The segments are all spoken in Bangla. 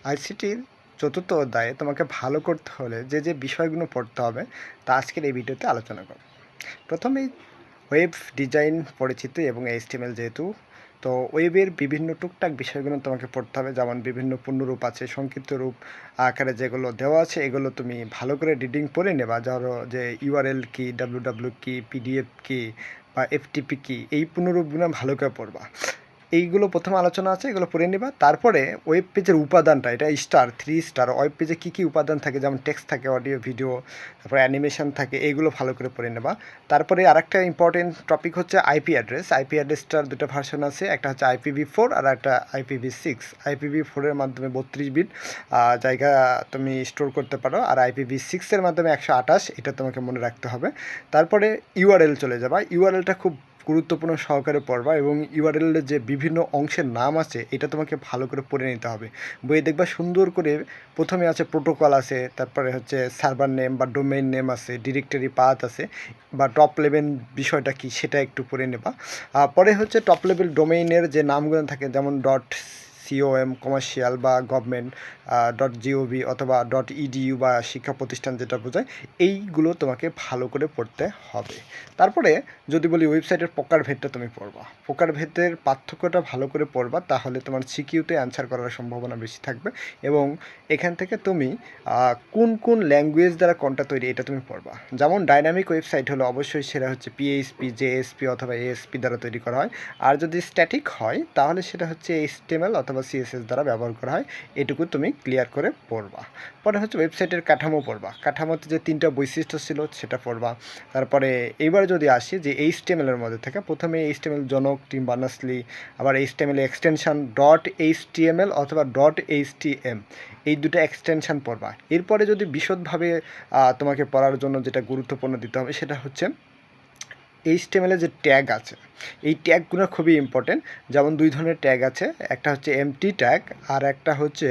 আইসিটির চতুর্থ অধ্যায়ে তোমাকে ভালো করতে হলে যে বিষয়গুলো পড়তে হবে তা আজকের এই ভিডিওতে আলোচনা করব। প্রথমেই ওয়েব ডিজাইন পরিচিত এবং এইচটিএমএল যেহেতু তো ওয়েবের বিভিন্ন টুকটাক বিষয়গুলো তোমাকে পড়তে হবে, যেমন বিভিন্ন পূর্ণরূপ আছে, সংক্ষিপ্ত রূপ আকারে যেগুলো দেওয়া আছে এগুলো তুমি ভালো করে রিডিং পড়ে নেবা। ধরো যে ইউআরএল কি, ডাব্লিউডাব্লিউ কি, পিডিএফ কি বা এফটিপি কি, এই পূর্ণরূপগুলো ভালো করে পড়বা। এইগুলো প্রথম আলোচনা আছে, এগুলো পড়ে নিবা। তারপরে ওয়েব পেজের উপাদানটা, এটা স্টার 3 স্টার ওয়েব পেজে কী কী উপাদান থাকে, যেমন টেক্সট থাকে, অডিও ভিডিও, তারপরে অ্যানিমেশন থাকে, এইগুলো ভালো করে পড়ে নেবা। তারপরে আরেকটা ইম্পর্টেন্ট টপিক হচ্ছে আইপি অ্যাড্রেস। আইপি অ্যাড্রেসটার দুটো ভার্সন আছে, একটা হচ্ছে IPv4 আর একটা IPv6। IPv4-এর মাধ্যমে 32 বিট জায়গা তুমি স্টোর করতে পারো, আর IPv6-এর মাধ্যমে 128। এটা তোমাকে মনে রাখতে হবে। তারপরে ইউআরএল চলে যাবা। ইউআরএলটা খুব গুরুত্বপূর্ণ সহকারে পড়বা, এবং ইউআরএলের যে বিভিন্ন অংশের নাম আছে এটা তোমাকে ভালো করে পড়ে নিতে হবে। বইয়ে দেখবা সুন্দর করে প্রথমে আছে প্রোটোকল আছে, তারপরে হচ্ছে সার্ভার নেম বা ডোমেইন নেম আছে, ডিরেক্টরি পাথ আছে, বা টপ লেভেল বিষয়টা কি সেটা একটু পড়ে নেবা। পরে হচ্ছে টপ লেভেল ডোমেইনের যে নামগুলো থাকে, যেমন .com কমার্শিয়াল বা গভর্নমেন্ট, .gov অথবা .edu বা শিক্ষা প্রতিষ্ঠান যেটা বোঝায়, এইগুলো তোমাকে ভালো করে পড়তে হবে। তারপরে যদি বলি ওয়েবসাইটের প্রকারভেদটা তুমি পড়বা। প্রকারভেদের পার্থক্যটা ভালো করে পড়বা, তাহলে তোমার সিকিউতে অ্যান্সার করার সম্ভাবনা বেশি থাকবে। এবং এখান থেকে তুমি কোন কোন ল্যাঙ্গুয়েজ দ্বারা কোনটা তৈরি এটা তুমি পড়বা। যেমন ডাইনামিক ওয়েবসাইট হলো অবশ্যই সেটা হচ্ছে পিএইচপি, জেএসপি অথবা এএসপি দ্বারা তৈরি করা হয়। আর যদি স্ট্যাটিক হয় তাহলে সেটা হচ্ছে এইচটিএমএল অথবা সিএসএস দ্বারা ব্যবহার করা হয়। এটুকু তুমি ক্লিয়ার করে পড়বা। পরে হচ্ছে ওয়েবসাইটের কাঠামো পড়বা। কাঠামোতে যে 3টা বৈশিষ্ট্য ছিল সেটা পড়বা। তারপরে এইবার যদি আসি যে এইচটিএমএলের মধ্যে থেকে, প্রথমে এইচটিএমএল জনক, টিম বার্নার্স-লি, আবার এইচটিএমএল এক্সটেনশন .html অথবা .htm, এই দুটো এক্সটেনশন পড়বা। এরপরে যদি বিশদভাবে তোমাকে পড়ার জন্য যেটা গুরুত্বপূর্ণ দিতে হবে সেটা হচ্ছে এইচটিএমএলে যে ট্যাগ আছে, এই ট্যাগগুলো খুবই ইম্পর্টেন্ট। যেমন 2 ধরনের ট্যাগ আছে, একটা হচ্ছে এমটি ট্যাগ আর একটা হচ্ছে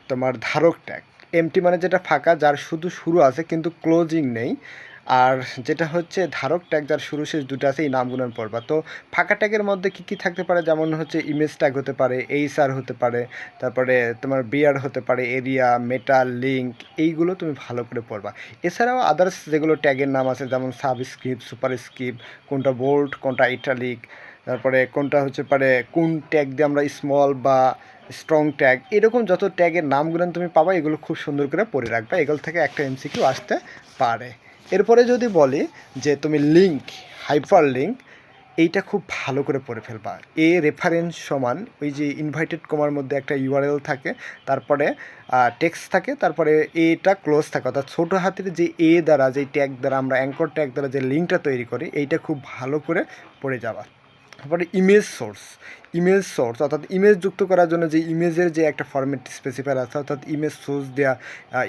তোমার ধারক ট্যাগ। এমটি মানে যেটা ফাঁকা, যার শুধু শুরু আছে কিন্তু ক্লোজিং নেই। আর যেটা হচ্ছে ধারক ট্যাগ, যার শুরু শেষ দুটো আছে, এই নামগুলো পড়বা। তো ফাঁকা ট্যাগের মধ্যে কী কী থাকতে পারে, যেমন হচ্ছে ইমেজ ট্যাগ হতে পারে, এইচআর হতে পারে, তারপরে তোমার বিআর হতে পারে, এরিয়া, মেটা, লিঙ্ক, এইগুলো তুমি ভালো করে পড়বা। এছাড়াও আদার্স যেগুলো ট্যাগের নাম আছে, যেমন সাবস্ক্রিপ্ট, সুপারস্ক্রিপ্ট, কোনটা বোল্ড, কোনটা ইটালিক, তারপরে কোনটা হচ্ছে পারে কোন ট্যাগ দিয়ে আমরা স্মল বা স্ট্রং ট্যাগ, এরকম যত ট্যাগের নামগুলো তুমি পাবা এগুলো খুব সুন্দর করে পড়ে রাখবা। এগুলো থেকে একটা এমসিকিউ আসতে পারে। এরপরে যদি বলি যে তুমি লিঙ্ক, হাইপার লিঙ্ক, এইটা খুব ভালো করে পড়ে ফেলবা। রেফারেন্স সমান ওই যে ইনভাইটেড কমার মধ্যে একটা ইউআরএল থাকে, তারপরে টেক্সট থাকে, তারপরে এটা ক্লোজ থাকে, অর্থাৎ ছোটো হাতের যে দ্বারা, যে ট্যাগ দ্বারা আমরা অ্যাঙ্কর ট্যাগ দ্বারা যে লিঙ্কটা তৈরি করি, এইটা খুব ভালো করে পড়ে যাবা। তারপরে ইমেজ সোর্স অর্থাৎ ইমেজ যুক্ত করার জন্য যে ইমেজের যে একটা ফরম্যাট স্পেসিফায়ার আছে, অর্থাৎ ইমেজ সোর্স দেওয়া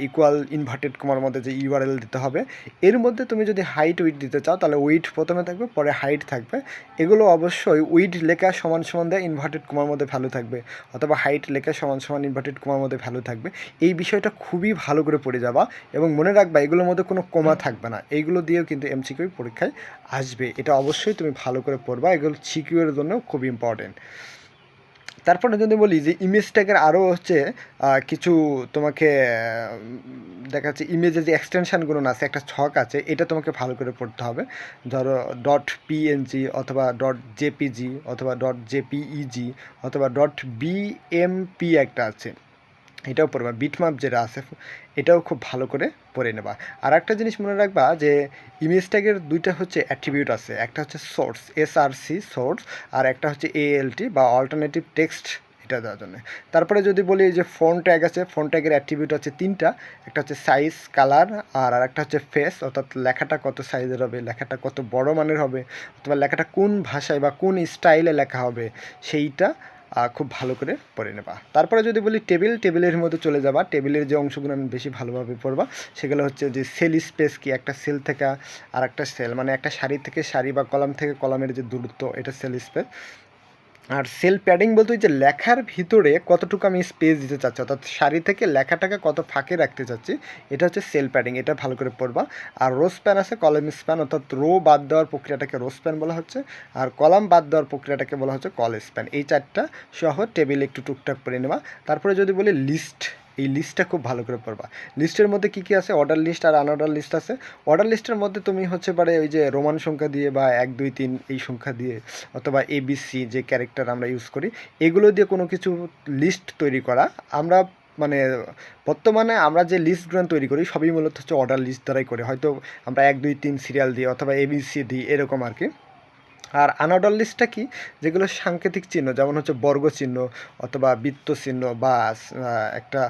ইকুয়াল ইনভার্টেড কমার মধ্যে যে ইউআরএল দিতে হবে। এর মধ্যে তুমি যদি হাইট উইড দিতে চাও তাহলে উইড প্রথমে থাকবে, পরে হাইট থাকবে। এগুলো অবশ্যই উইড লেখা সমান সমান দেয় ইনভার্টেড কমার মধ্যে ভ্যালু থাকবে, অথবা হাইট লেখা সমান সমান ইনভার্টেড কমার মধ্যে ভ্যালু থাকবে। এই বিষয়টা খুবই ভালো করে পড়ে যাবা, এবং মনে রাখবা এগুলোর মধ্যে কোনো কমা থাকবে না। এইগুলো দিয়েও কিন্তু এমসিকিউ পরীক্ষায় আসবে, এটা অবশ্যই তুমি ভালো করে পড়বা। এগুলো সিকিউরের জন্য খুব ইম্পর্টেন্ট। তারপরে যদি বলি যে ইমেজ ট্যাগের আরও হচ্ছে কিছু তোমাকে দেখাচ্ছে, ইমেজের যে এক্সটেনশানগুলো আছে, একটা ছক আছে, এটা তোমাকে ভালো করে পড়তে হবে। ধরো .png অথবা .jpg অথবা .jpeg অথবা .bmp একটা আছে, এটাও পড়বা। বিটমাপ যেটা আছে এটাও খুব ভালো করে পড়ে নেবা। আর একটা জিনিস মনে রাখবা যে ইমেজ ট্যাগের 2টা হচ্ছে অ্যাট্রিবিউট আছে, একটা হচ্ছে সোর্স, SRC সোর্স, আর একটা হচ্ছে ALT বা অল্টারনেটিভ টেক্সট, এটা দেওয়ার জন্য। তারপরে যদি বলি যে ফন্ট ট্যাগ আছে, ফন্ট ট্যাগের অ্যাট্রিবিউট আছে 3টা, একটা হচ্ছে সাইজ, কালার, আর একটা হচ্ছে ফেস, অর্থাৎ লেখাটা কত সাইজের হবে, লেখাটা কত বড় মানের হবে, অথবা লেখাটা কোন ভাষায় বা কোন স্টাইলে লেখা হবে, সেইটা খুব ভালো করে পড়ে নেবা। তারপরে যদি বলি টেবিলের মধ্যে চলে যাবা। টেবিলের যে অংশগুলো আমি বেশি ভালোভাবে পড়বা সেগুলো হচ্ছে যে সেল স্পেস কি, একটা সেল থেকে আর একটা সেল, মানে একটা সারি থেকে সারি বা কলাম থেকে কলামের যে দূরত্ব, এটা সেল স্পেস। আর সেল প্যাডিং বলতে ওই যে লেখার ভিতরে কতটুকু আমি স্পেস দিতে চাচ্ছি, অর্থাৎ সারি থেকে লেখাটাকে কত ফাঁকে রাখতে চাচ্ছি, এটা হচ্ছে সেল প্যাডিং। এটা ভালো করে পড়বা। আর রো স্প্যান আছে, কলাম স্প্যান, অর্থাৎ রো বাদ দেওয়ার প্রক্রিয়াটাকে রো স্প্যান বলা হচ্ছে, আর কলাম বাদ দেওয়ার প্রক্রিয়াটাকে বলা হচ্ছে কল স্প্যান। এই চারটা সহ টেবিলে একটু টুকটাক করে নেওয়া। তারপরে যদি বলি লিস্ট, এই লিস্টটা খুব ভালো করে পড়বা। লিস্টের মধ্যে কী কী আছে, অর্ডার লিস্ট আর আনঅর্ডার লিস্ট আছে। অর্ডার লিস্টের মধ্যে তুমি হচ্ছে পারে ওই যে রোমান সংখ্যা দিয়ে বা 1 2 3 এই সংখ্যা দিয়ে, অথবা ABC যে ক্যারেক্টার আমরা ইউজ করি, এগুলো দিয়ে কোনো কিছু লিস্ট তৈরি করা। আমরা মানে বর্তমানে আমরা যে লিস্টগুলো তৈরি করি সবই মূলত হচ্ছে অর্ডার লিস্ট দ্বারাই করি, হয়তো আমরা 1 2 3 সিরিয়াল দিই অথবা ABC দিই, এরকম আর কি। আর আনঅর্ডার লিস্টটা কি, যেগুলো সাংকেতিক চিহ্ন, যেমন হচ্ছে বর্গ চিহ্ন অথবা বৃত্ত চিহ্ন বা একটা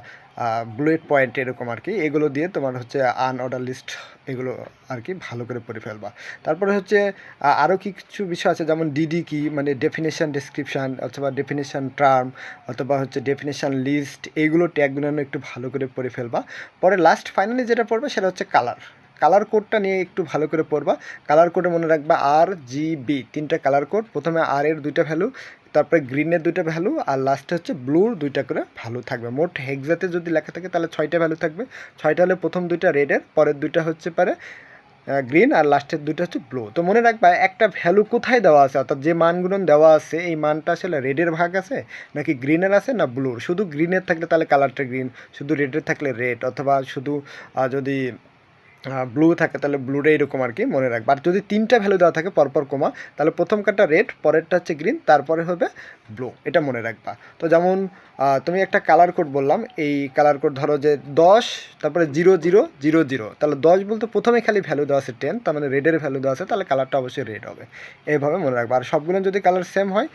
বুলেট পয়েন্ট এরকম আর কি, এগুলো দিয়ে তোমার হচ্ছে আনঅর্ডার লিস্ট, এগুলো আর কি ভালো করে পড়ে ফেলবা। তারপরে হচ্ছে আরও কিছু বিষয় আছে, যেমন ডিডি কি, মানে ডেফিনেশন ডেসক্রিপশান অথবা ডেফিনেশন টার্ম অথবা হচ্ছে ডেফিনেশন লিস্ট, এইগুলো ট্যাগগুলো একটু ভালো করে পড়ে ফেলবা। পরে লাস্ট ফাইনালি যেটা পড়বে সেটা হচ্ছে কালার। কালার কোডটা নিয়ে একটু ভালো করে পড়বা। কালার কোডে মনে রাখবা RGB, 3টা কালার কোড। প্রথমে আর এর 2টা ভ্যালু, তারপরে গ্রিনের 2টা ভ্যালু, আর লাস্টে হচ্ছে ব্লুর 2টা করে ভ্যালু থাকবে। মোট হেক্সাতে যদি লেখা থাকে তাহলে 6টা ভ্যালু থাকবে। 6টা হলে প্রথম 2টা রেডের, পরের 2টা হচ্ছে পারে গ্রিন, আর লাস্টের 2টা হচ্ছে ব্লু। তো মনে রাখবা একটা ভ্যালু কোথায় দেওয়া আছে, অর্থাৎ যে মানগুলো দেওয়া আছে এই মানটা আসলে রেডের ভাগ আছে নাকি গ্রিনের আছে না ব্লুর। শুধু গ্রিনের থাকলে তাহলে কালারটা গ্রিন, শুধু রেডের থাকলে রেড, অথবা শুধু যদি ব্লু থাকে তাহলে ব্লুটা এরকম আর কি মনে রাখবে। আর যদি 3টা ভ্যালু দেওয়া থাকে পরপর কমা, তাহলে প্রথম কাটা রেড, পরেরটা হচ্ছে গ্রিন, তারপরে হবে ব্লু, এটা মনে রাখবা। তো যেমন তুমি একটা কালার কোড বললাম, এই কালার কোড ধরো যে 10 তারপরে 0000, তাহলে 10 বলতে প্রথমে খালি ভ্যালু দেওয়া আছে 10, তার মানে রেডের ভ্যালু দেওয়া আছে, তাহলে কালারটা অবশ্যই রেড হবে। এইভাবে মনে রাখবা। আর সবগুলো যদি কালার সেম হয়,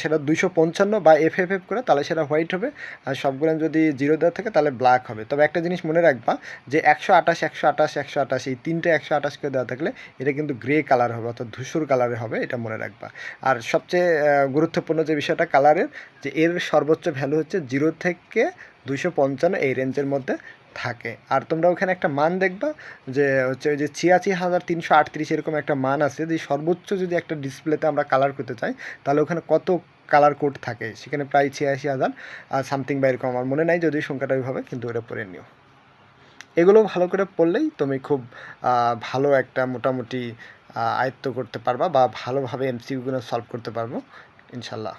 সেটা 255 বা FFF করে, তাহলে সেটা হোয়াইট হবে। আর সবগুলো যদি 0 দেওয়া থাকে তাহলে ব্ল্যাক হবে। তবে একটা জিনিস মনে রাখবা, যে 128 128 128 এই 3টে 128 করে দেওয়া থাকলে এটা কিন্তু গ্রে কালার হবে, অর্থাৎ ধূসর কালারে হবে, এটা মনে রাখবা। আর সবচেয়ে গুরুত্বপূর্ণ যে বিষয়টা কালারের, যে এর সর্বোচ্চ ভ্যালু হচ্ছে 0 থেকে 255 এই রেঞ্জের মধ্যে থাকে। আর তোমরা ওখানে একটা মান দেখবা, যে হচ্ছে ওই যে 86,338 এরকম একটা মান আছে, যে সর্বোচ্চ যদি একটা ডিসপ্লেতে আমরা কালার করতে চাই তাহলে ওখানে কত কালার কোড থাকে, সেখানে প্রায় 86,000 সামথিং বা এরকম, আমার মনে নাই যদি সংখ্যাটা ওইভাবে, কিন্তু ওটা পড়ে নিও। এগুলো ভালো করে পড়লেই তুমি খুব ভালো একটা মোটামুটি আয়ত্ত করতে পারবা বা ভালোভাবে MCQগুলো সলভ করতে পারবো ইনশাল্লাহ।